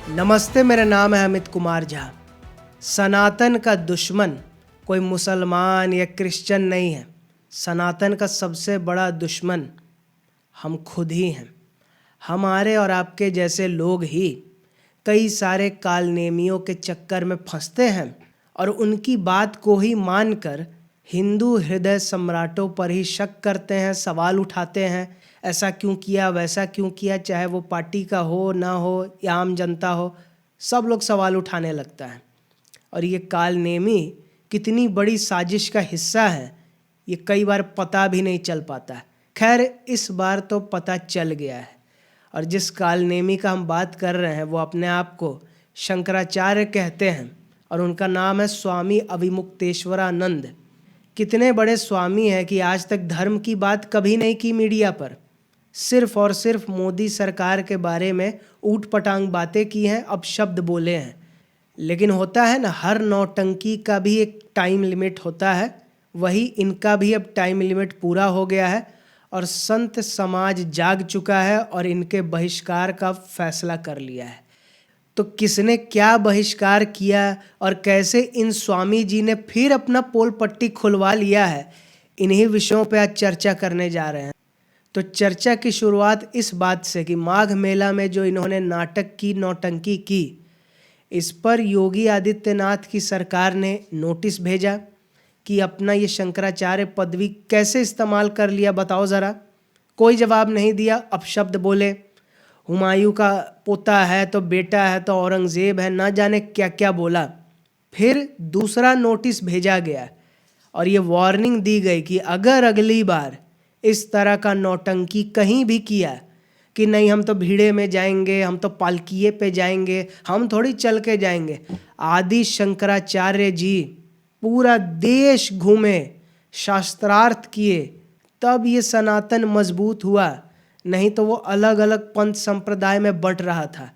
नमस्ते, मेरा नाम है अमित कुमार झा। सनातन का दुश्मन कोई मुसलमान या क्रिश्चियन नहीं है। सनातन का सबसे बड़ा दुश्मन हम खुद ही हैं। हमारे और आपके जैसे लोग ही कई सारे कालनेमियों के चक्कर में फंसते हैं और उनकी बात को ही मानकर हिंदू हृदय सम्राटों पर ही शक करते हैं, सवाल उठाते हैं। ऐसा क्यों किया, वैसा क्यों किया, चाहे वो पार्टी का हो ना हो या आम जनता हो, सब लोग सवाल उठाने लगता है। और ये कालनेमी कितनी बड़ी साजिश का हिस्सा है, ये कई बार पता भी नहीं चल पाता है। खैर, इस बार तो पता चल गया है। और जिस कालनेमी का हम बात कर रहे हैं वो अपने आप को शंकराचार्य कहते हैं और उनका नाम है स्वामी अविमुक्तेश्वरानंद। कितने बड़े स्वामी हैं कि आज तक धर्म की बात कभी नहीं की मीडिया पर, सिर्फ और सिर्फ मोदी सरकार के बारे में ऊट पटांग बातें की हैं, अब शब्द बोले हैं। लेकिन होता है ना, हर नौटंकी का भी एक टाइम लिमिट होता है, वही इनका भी अब टाइम लिमिट पूरा हो गया है और संत समाज जाग चुका है और इनके बहिष्कार का फैसला कर लिया है। तो किसने क्या बहिष्कार किया और कैसे इन स्वामी जी ने फिर अपना पोल पट्टी खुलवा लिया है, इन्हीं विषयों पर आज चर्चा करने जा रहे हैं। तो चर्चा की शुरुआत इस बात से कि माघ मेला में जो इन्होंने नाटक की, नौटंकी की, इस पर योगी आदित्यनाथ की सरकार ने नोटिस भेजा कि अपना ये शंकराचार्य पदवी कैसे इस्तेमाल कर लिया, बताओ ज़रा। कोई जवाब नहीं दिया, अपशब्द बोले। हुमायूं का पोता है तो बेटा है तो औरंगज़ेब है, ना जाने क्या क्या बोला। फिर दूसरा नोटिस भेजा गया और ये वार्निंग दी गई कि अगर अगली बार इस तरह का नौटंकी कहीं भी किया कि नहीं हम तो भीड़े में जाएंगे, हम तो पालकिए पे जाएंगे, हम थोड़ी चल के जाएंगे। आदि शंकराचार्य जी पूरा देश घूमे, शास्त्रार्थ किए, तब ये सनातन मजबूत हुआ, नहीं तो वो अलग अलग पंथ संप्रदाय में बंट रहा था।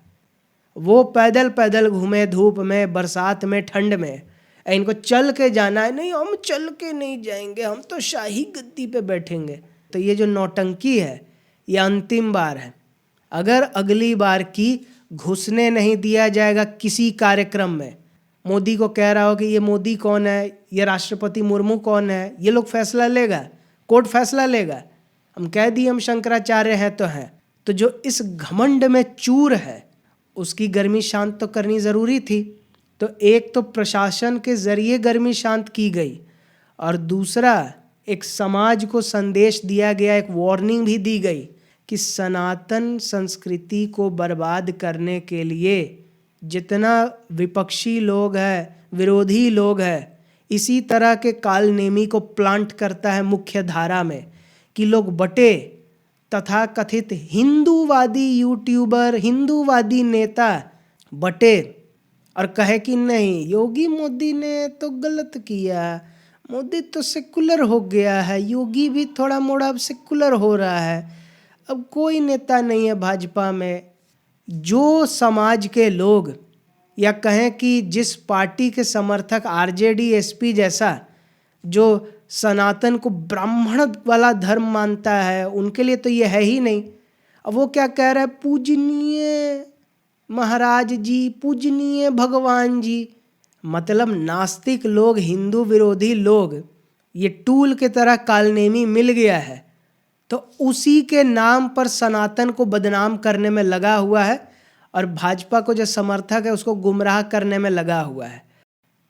वो पैदल पैदल घूमे, धूप में, बरसात में, ठंड में। इनको चल के जाना है, नहीं हम चल के नहीं जाएंगे, हम तो शाही गद्दी पे बैठेंगे। तो ये जो नौटंकी है ये अंतिम बार है। अगर अगली बार की घुसने नहीं दिया जाएगा किसी कार्यक्रम में, मोदी को कह रहा हो कि ये मोदी कौन है, ये राष्ट्रपति मुर्मू कौन है, ये लोग फैसला लेगा, कोर्ट फैसला लेगा। हम कह दिए हम शंकराचार्य हैं तो हैं। तो जो इस घमंड में चूर है उसकी गर्मी शांत तो करनी ज़रूरी थी। तो एक तो प्रशासन के ज़रिए गर्मी शांत की गई और दूसरा एक समाज को संदेश दिया गया, एक वार्निंग भी दी गई कि सनातन संस्कृति को बर्बाद करने के लिए जितना विपक्षी लोग हैं, विरोधी लोग हैं, इसी तरह के कालनेमी को प्लांट करता है मुख्य धारा में कि लोग बटे, तथा कथित हिंदूवादी यूट्यूबर, हिंदूवादी नेता बटे और कहे कि नहीं योगी मोदी ने तो गलत किया, मोदी तो सेकुलर हो गया है, योगी भी थोड़ा मोड़ा अब सेकुलर हो रहा है, अब कोई नेता नहीं है भाजपा में। जो समाज के लोग या कहें कि जिस पार्टी के समर्थक आरजेडी एसपी जैसा जो सनातन को ब्राह्मण वाला धर्म मानता है, उनके लिए तो ये है ही नहीं। अब वो क्या कह रहा है, पूजनीय महाराज जी, पूजनीय भगवान जी। मतलब नास्तिक लोग, हिंदू विरोधी लोग, ये टूल के तरह कालनेमी मिल गया है तो उसी के नाम पर सनातन को बदनाम करने में लगा हुआ है और भाजपा को जो समर्थक है उसको गुमराह करने में लगा हुआ है।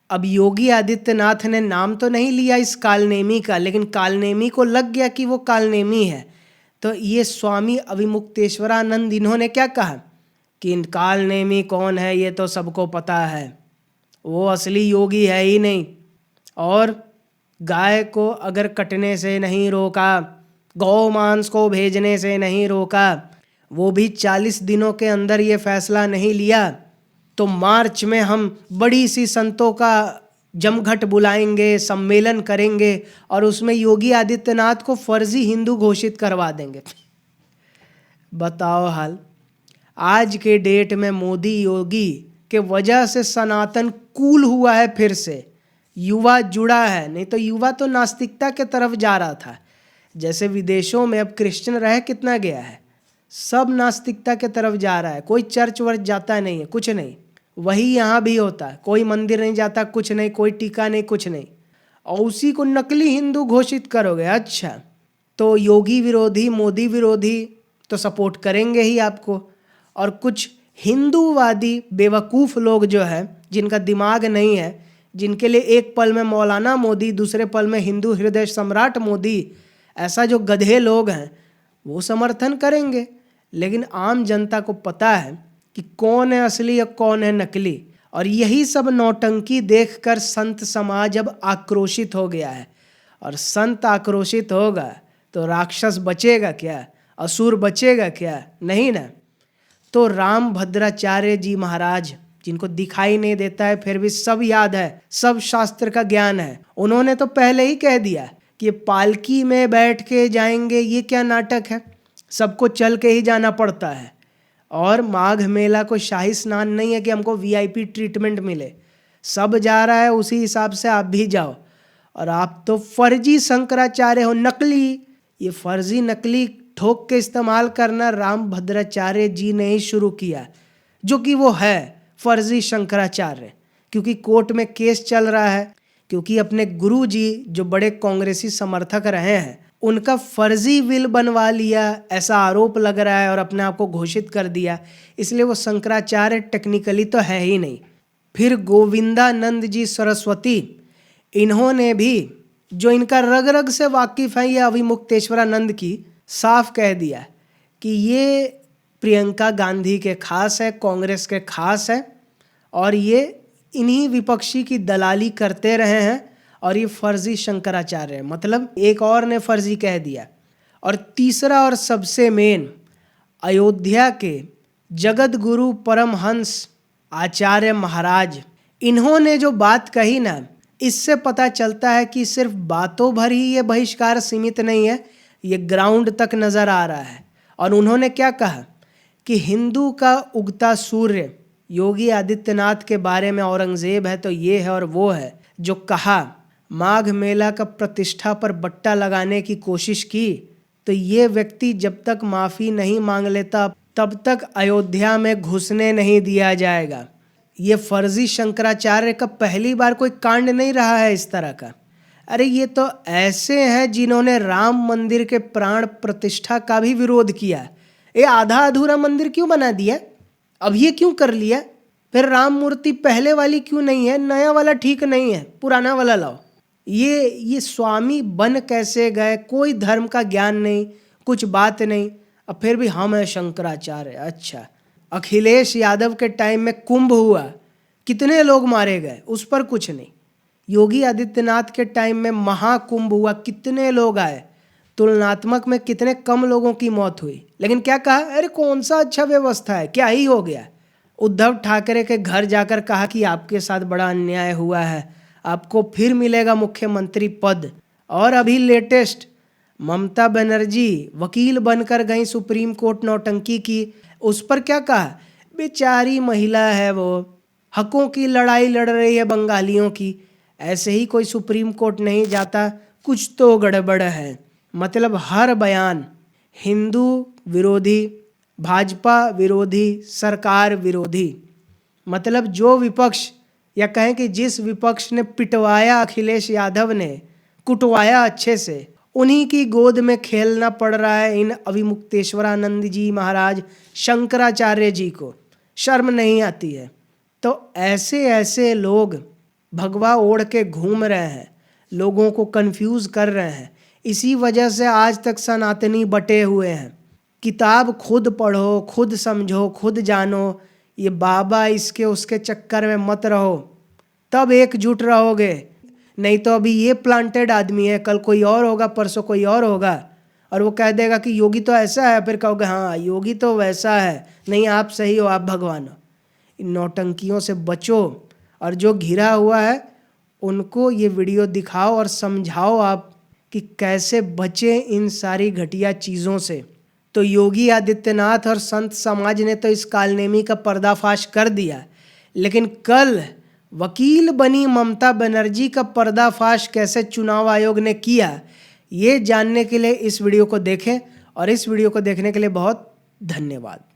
अब योगी आदित्यनाथ ने नाम तो नहीं लिया इस कालनेमी का, लेकिन कालनेमी को लग गया कि वो कालनेमी है। तो ये स्वामी अविमुक्तेश्वरानंद इन्होंने क्या कहा कि इन कालनेमी कौन है ये तो सबको पता है, वो असली योगी है ही नहीं। और गाय को अगर कटने से नहीं रोका, गौ मांस को भेजने से नहीं रोका, वो भी 40 दिनों के अंदर ये फैसला नहीं लिया, तो मार्च में हम बड़ी सी संतों का जमघट बुलाएंगे, सम्मेलन करेंगे और उसमें योगी आदित्यनाथ को फर्जी हिंदू घोषित करवा देंगे। बताओ हाल। आज के डेट में मोदी योगी के वजह से सनातन कूल हुआ है, फिर से युवा जुड़ा है, नहीं तो युवा तो नास्तिकता के तरफ जा रहा था। जैसे विदेशों में अब क्रिश्चियन रह कितना गया है, सब नास्तिकता के तरफ जा रहा है। कोई चर्च वर्च जाता नहीं है, कुछ नहीं। वही यहाँ भी होता है, कोई मंदिर नहीं जाता, कुछ नहीं, कोई टीका नहीं, कुछ नहीं। और उसी को नकली हिंदू घोषित करोगे। अच्छा, तो योगी विरोधी, मोदी विरोधी तो सपोर्ट करेंगे ही आपको। और कुछ हिंदूवादी बेवकूफ़ लोग जो है, जिनका दिमाग नहीं है, जिनके लिए एक पल में मौलाना मोदी, दूसरे पल में हिंदू हृदय सम्राट मोदी, ऐसा जो गधे लोग हैं, वो समर्थन करेंगे। लेकिन आम जनता को पता है कि कौन है असली और कौन है नकली। और यही सब नौटंकी देखकर संत समाज अब आक्रोशित हो गया है। और संत आक्रोशित होगा तो राक्षस बचेगा क्या, असुर बचेगा क्या? नहीं ना। तो राम भद्राचार्य जी महाराज, जिनको दिखाई नहीं देता है फिर भी सब याद है, सब शास्त्र का ज्ञान है, उन्होंने तो पहले ही कह दिया कि ये पालकी में बैठ के जाएंगे, ये क्या नाटक है, सबको चल के ही जाना पड़ता है। और माघ मेला को शाही स्नान नहीं है कि हमको वीआईपी ट्रीटमेंट मिले, सब जा रहा है उसी हिसाब से आप भी जाओ। और आप तो फर्जी शंकराचार्य हो, नकली। ये फर्जी नकली ठोक के इस्तेमाल करना राम भद्राचार्य जी ने ही शुरू किया, जो कि वो है फर्जी शंकराचार्य। क्योंकि कोर्ट में केस चल रहा है, क्योंकि अपने गुरु जी जो बड़े कांग्रेसी समर्थक रहे हैं, उनका फर्जी विल बनवा लिया, ऐसा आरोप लग रहा है, और अपने आप को घोषित कर दिया। इसलिए वो शंकराचार्य टेक्निकली तो है ही नहीं। फिर गोविंदानंद जी सरस्वती, इन्होंने भी, जो इनका रग रग से वाकिफ़ है ये अभिमुक्तेश्वरानंद की, साफ कह दिया कि ये प्रियंका गांधी के खास है, कांग्रेस के खास है, और ये इन्हीं विपक्षी की दलाली करते रहे हैं, और ये फर्जी शंकराचार्य है। मतलब एक और ने फर्जी कह दिया। और तीसरा और सबसे मेन, अयोध्या के जगत गुरु परमहंस आचार्य महाराज, इन्होंने जो बात कही ना, इससे पता चलता है कि सिर्फ बातों भर ही ये बहिष्कार सीमित नहीं है, ये ग्राउंड तक नज़र आ रहा है। और उन्होंने क्या कहा कि हिंदू का उगता सूर्य योगी आदित्यनाथ के बारे में औरंगजेब है तो ये है और वो है, जो कहा माघ मेला का प्रतिष्ठा पर बट्टा लगाने की कोशिश की, तो ये व्यक्ति जब तक माफ़ी नहीं मांग लेता तब तक अयोध्या में घुसने नहीं दिया जाएगा। ये फर्जी शंकराचार्य का पहली बार कोई कांड नहीं रहा है इस तरह का। अरे ये तो ऐसे हैं जिन्होंने राम मंदिर के प्राण प्रतिष्ठा का भी विरोध किया। ये आधा अधूरा मंदिर क्यों बना दिया, अब ये क्यों कर लिया? फिर राम मूर्ति पहले वाली क्यों नहीं है, नया वाला ठीक नहीं है, पुराना वाला लाओ। ये स्वामी बन कैसे गए? कोई धर्म का ज्ञान नहीं, कुछ बात नहीं, अब फिर भी हम हैं शंकराचार्य। अच्छा, अखिलेश यादव के टाइम में कुंभ हुआ, कितने लोग मारे गए, उस पर कुछ नहीं। योगी आदित्यनाथ के टाइम में महाकुंभ हुआ, कितने लोग आए, तुलनात्मक में कितने कम लोगों की मौत हुई। लेकिन क्या कहा, अरे कौन सा अच्छा व्यवस्था है, क्या ही हो गया। उद्धव ठाकरे के घर जाकर कहा कि आपके साथ बड़ा अन्याय हुआ है, आपको फिर मिलेगा मुख्यमंत्री पद। और अभी लेटेस्ट ममता बनर्जी वकील बनकर गई सुप्रीम कोर्ट, नौटंकी की, उस पर क्या कहा, बेचारी महिला है, वो हकों की लड़ाई लड़ रही है बंगालियों की, ऐसे ही कोई सुप्रीम कोर्ट नहीं जाता, कुछ तो गड़बड़ है। मतलब हर बयान हिंदू विरोधी, भाजपा विरोधी, सरकार विरोधी। मतलब जो विपक्ष, या कहें कि जिस विपक्ष ने पिटवाया अखिलेश यादव ने, कुटवाया अच्छे से, उन्हीं की गोद में खेलना पड़ रहा है इन अभिमुक्तेश्वरानंद जी महाराज शंकराचार्य जी को। शर्म नहीं आती है? तो ऐसे ऐसे लोग भगवा ओढ़ के घूम रहे हैं, लोगों को कंफ्यूज कर रहे हैं। इसी वजह से आज तक सनातनी बटे हुए हैं। किताब खुद पढ़ो, खुद समझो, खुद जानो, ये बाबा इसके उसके चक्कर में मत रहो, तब एकजुट रहोगे। नहीं तो अभी ये प्लांटेड आदमी है, कल कोई और होगा, परसों कोई और होगा, और वो कह देगा कि योगी तो ऐसा है, फिर कहोगे हाँ योगी तो वैसा है, नहीं आप सही हो, आप भगवान हो। इन नौटंकियों से बचो, और जो घिरा हुआ है उनको ये वीडियो दिखाओ और समझाओ आप कि कैसे बचें इन सारी घटिया चीज़ों से। तो योगी आदित्यनाथ और संत समाज ने तो इस कालनेमी का पर्दाफाश कर दिया, लेकिन कल वकील बनी ममता बनर्जी का पर्दाफाश कैसे चुनाव आयोग ने किया, ये जानने के लिए इस वीडियो को देखें। और इस वीडियो को देखने के लिए बहुत धन्यवाद।